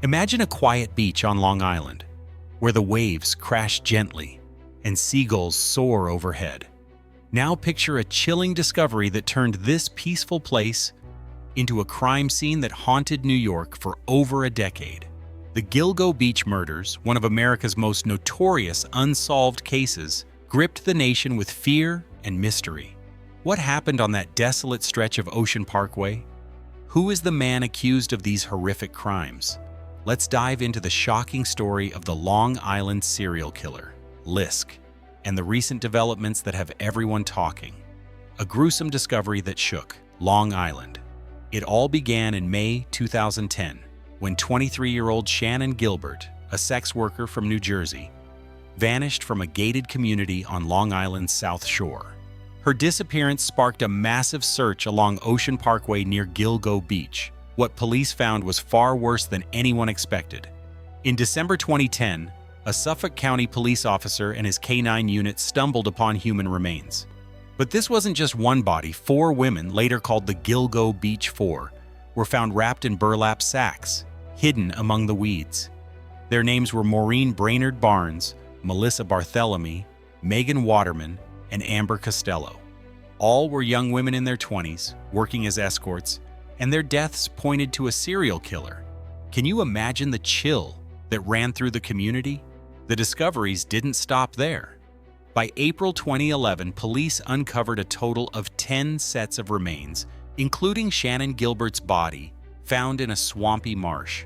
Imagine a quiet beach on Long Island, where the waves crash gently and seagulls soar overhead. Now picture a chilling discovery that turned this peaceful place into a crime scene that haunted New York for over a decade. The Gilgo Beach murders, one of America's most notorious unsolved cases, gripped the nation with fear and mystery. What happened on that desolate stretch of Ocean Parkway? Who is the man accused of these horrific crimes? Let's dive into the shocking story of the Long Island serial killer, Lisk, and the recent developments that have everyone talking. A gruesome discovery that shook Long Island. It all began in May 2010, when 23-year-old Shannon Gilbert, a sex worker from New Jersey, vanished from a gated community on Long Island's South Shore. Her disappearance sparked a massive search along Ocean Parkway near Gilgo Beach. What police found was far worse than anyone expected. In December 2010, a Suffolk County police officer and his K-9 unit stumbled upon human remains. But this wasn't just one body. 4 women, later called the Gilgo Beach 4, were found wrapped in burlap sacks, hidden among the weeds. Their names were Maureen Brainerd Barnes, Melissa Barthélemy, Megan Waterman, and Amber Costello. All were young women in their 20s, working as escorts, and their deaths pointed to a serial killer. Can you imagine the chill that ran through the community? The discoveries didn't stop there. By April 2011, police uncovered a total of 10 sets of remains, including Shannon Gilbert's body, found in a swampy marsh.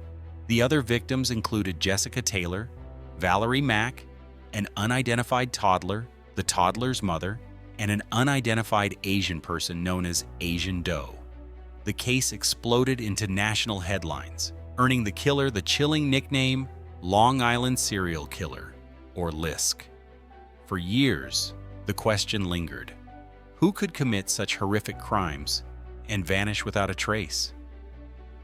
The other victims included Jessica Taylor, Valerie Mack, an unidentified toddler, the toddler's mother, and an unidentified Asian person known as Asian Doe. The case exploded into national headlines, earning the killer the chilling nickname Long Island Serial Killer, or Lisk. For years, the question lingered: who could commit such horrific crimes and vanish without a trace?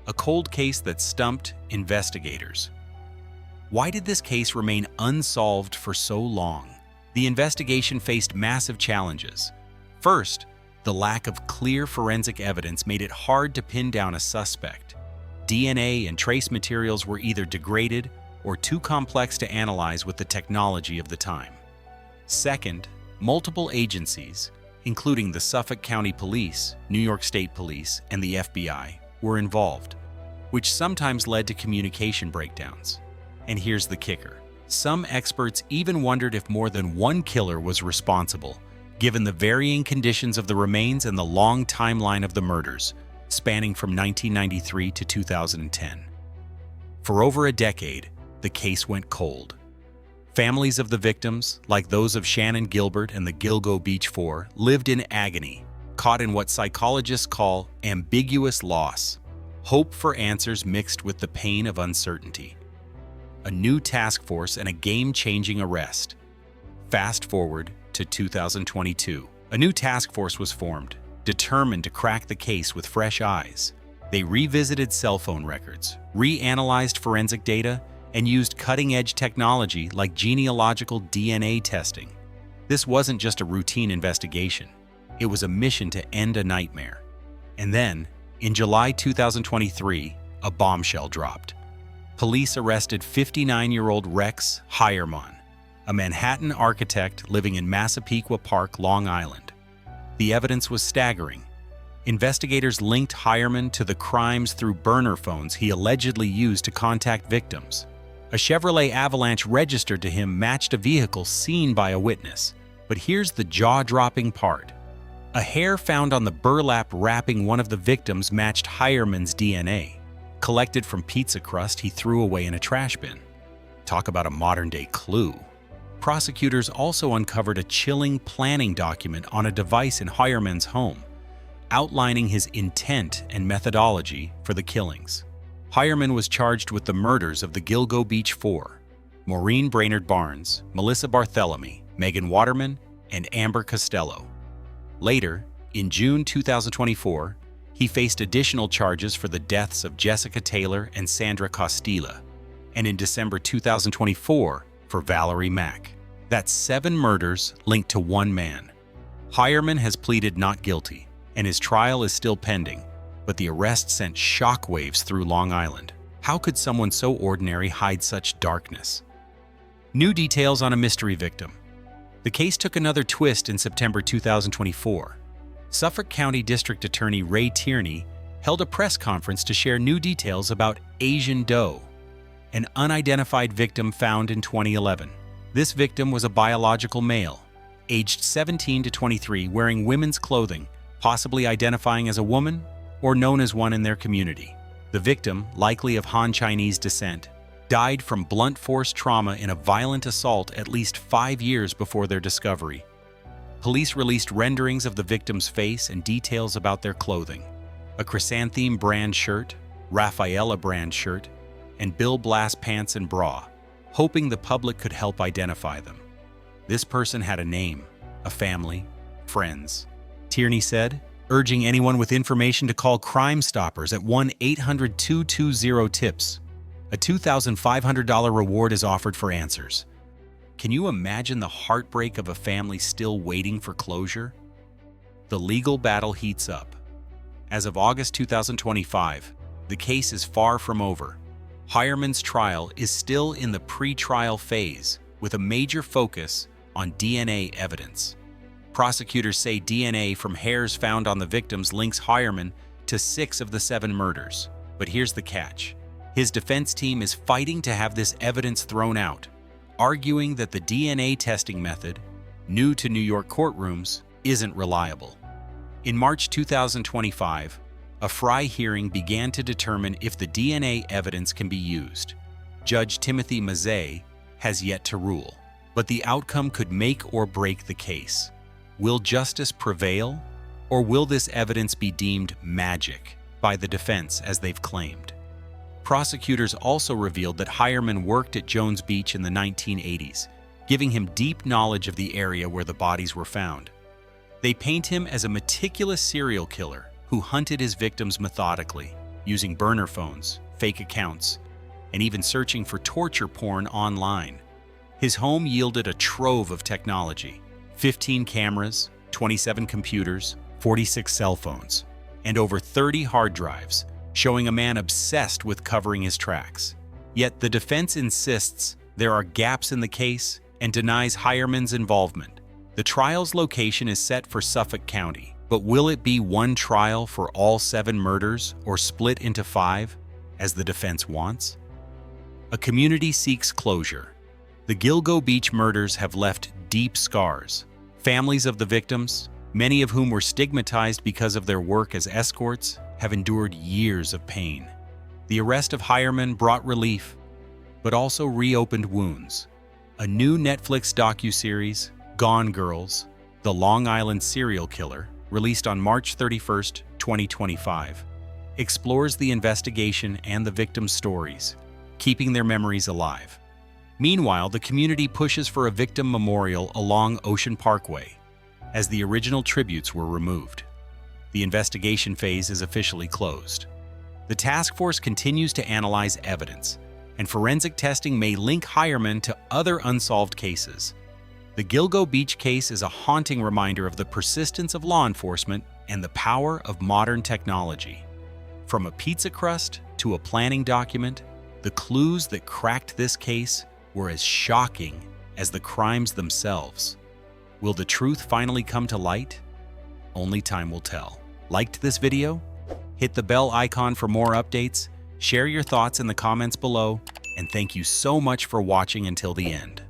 A cold case that stumped investigators. Why did this case remain unsolved for so long? The investigation faced massive challenges. First, the lack of clear forensic evidence made it hard to pin down a suspect. DNA and trace materials were either degraded or too complex to analyze with the technology of the time. Second, multiple agencies, including the Suffolk County Police, New York State Police, and the FBI, were involved, which sometimes led to communication breakdowns. And here's the kicker: some experts even wondered if more than one killer was responsible, given the varying conditions of the remains and the long timeline of the murders, spanning from 1993 to 2010. For over a decade, the case went cold. Families of the victims, like those of Shannon Gilbert and the Gilgo Beach 4, lived in agony, caught in what psychologists call ambiguous loss, hope for answers mixed with the pain of uncertainty. A new task force and a game-changing arrest. Fast forward to 2022. A new task force was formed, determined to crack the case with fresh eyes. They revisited cell phone records, reanalyzed forensic data, and used cutting-edge technology like genealogical DNA testing. This wasn't just a routine investigation. It was a mission to end a nightmare. And then, in July 2023, a bombshell dropped. Police arrested 59-year-old Rex Heuermann, a Manhattan architect living in Massapequa Park, Long Island. The evidence was staggering. Investigators linked Heuermann to the crimes through burner phones he allegedly used to contact victims. A Chevrolet Avalanche registered to him matched a vehicle seen by a witness. But here's the jaw-dropping part. A hair found on the burlap wrapping one of the victims matched Heuermann's DNA, collected from pizza crust he threw away in a trash bin. Talk about a modern-day clue. Prosecutors also uncovered a chilling planning document on a device in Heuermann's home, outlining his intent and methodology for the killings. Heuermann was charged with the murders of the Gilgo Beach 4, Maureen Brainerd Barnes, Melissa Barthélemy, Megan Waterman, and Amber Costello. Later, in June 2024, he faced additional charges for the deaths of Jessica Taylor and Sandra Costilla, and in December 2024 for Valerie Mack. That's 7 murders linked to one man. Heuermann has pleaded not guilty, and his trial is still pending, but the arrest sent shockwaves through Long Island. How could someone so ordinary hide such darkness? New details on a mystery victim. The case took another twist in September 2024. Suffolk County District Attorney Ray Tierney held a press conference to share new details about Asian Doe, an unidentified victim found in 2011. This victim was a biological male, aged 17 to 23, wearing women's clothing, possibly identifying as a woman or known as one in their community. The victim, likely of Han Chinese descent, died from blunt force trauma in a violent assault at least 5 years before their discovery. Police released renderings of the victim's face and details about their clothing: a Chrysantheme brand shirt, Rafaela brand shirt, and Bill Blass pants and bra, hoping the public could help identify them. This person had a name, a family, friends. Tierney said, urging anyone with information to call Crime Stoppers at 1-800-220-TIPS. A $2,500 reward is offered for answers. Can you imagine the heartbreak of a family still waiting for closure? The legal battle heats up. As of August 2025, the case is far from over. Heuermann's trial is still in the pre-trial phase, with a major focus on DNA evidence. Prosecutors say DNA from hairs found on the victims links Heuermann to 6 of the 7 murders. But here's the catch. His defense team is fighting to have this evidence thrown out, arguing that the DNA testing method, new to New York courtrooms, isn't reliable. In March 2025, a Fry hearing began to determine if the DNA evidence can be used. Judge Timothy Mazzei has yet to rule, but the outcome could make or break the case. Will justice prevail, or will this evidence be deemed magic by the defense as they've claimed? Prosecutors also revealed that Heuermann worked at Jones Beach in the 1980s, giving him deep knowledge of the area where the bodies were found. They paint him as a meticulous serial killer who hunted his victims methodically, using burner phones, fake accounts, and even searching for torture porn online. His home yielded a trove of technology: 15 cameras, 27 computers, 46 cell phones, and over 30 hard drives, showing a man obsessed with covering his tracks. Yet the defense insists there are gaps in the case and denies Heuermann's involvement. The trial's location is set for Suffolk County, but will it be one trial for all 7 murders or split into 5, as the defense wants? A community seeks closure. The Gilgo Beach murders have left deep scars. Families of the victims, many of whom were stigmatized because of their work as escorts, have endured years of pain. The arrest of Heuermann brought relief, but also reopened wounds. A new Netflix docuseries, Gone Girls: The Long Island Serial Killer, released on March 31, 2025, explores the investigation and the victims' stories, keeping their memories alive. Meanwhile, the community pushes for a victim memorial along Ocean Parkway, as the original tributes were removed. The investigation phase is officially closed. The task force continues to analyze evidence, and forensic testing may link Heuermann to other unsolved cases. The Gilgo Beach case is a haunting reminder of the persistence of law enforcement and the power of modern technology. From a pizza crust to a planning document, the clues that cracked this case were as shocking as the crimes themselves. Will the truth finally come to light? Only time will tell. Liked this video? Hit the bell icon for more updates, share your thoughts in the comments below, and thank you so much for watching until the end.